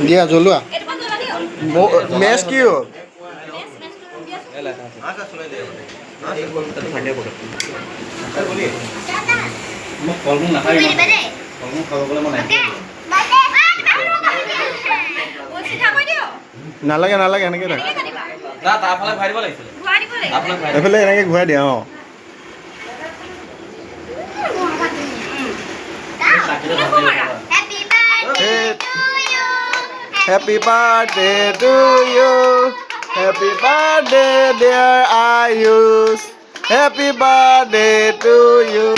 দিয়া জ্বলোৱা মেচ কি হ'ল মোক ফলমূল নাখাবি ফলমূল খাব গ'লে মই নালাগে নালাগে এনেকৈ থাক তাৰফালে ঘূৰাই দিব লাগিছিলে এইফালে এনেকৈ ঘূৰাই দিয়া অঁ Happy birthday to you. Happy birthday, dear Ayush. Happy birthday to you.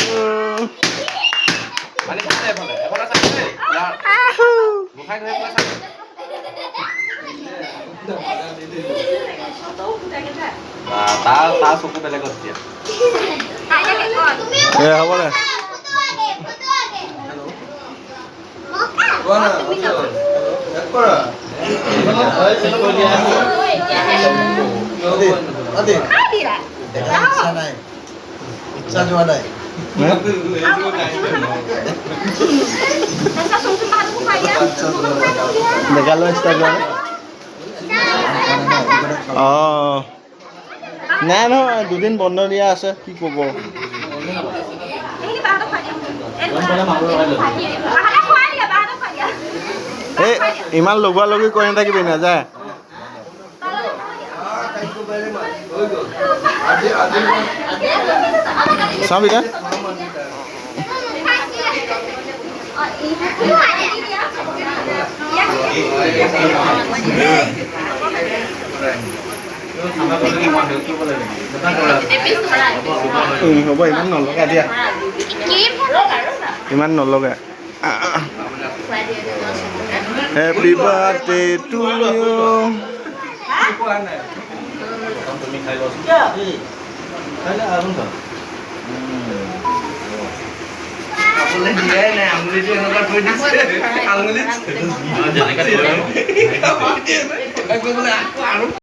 তাৰ চকু বেলেগত দিয়া হ'ব দে ইচ্ছা যোৱা নাই দেখালো ষ্টাৰ্ট কৰা অঁ নাই নহয় দুদিন বন্ধ দিয়া আছে কি ক'ব এই ইমান লগোৱা লগি কৰি নাথাকিবি নাযায় চাওঁ বিকা হ'ব ইমান নলগা দিয়া ইমান নলগা Happy birthday to you. তুমি খাই লোৱা আপুনি দিয়াই নাই আঙুলিটো এনেকুৱা থৈ দিছে আঙুলি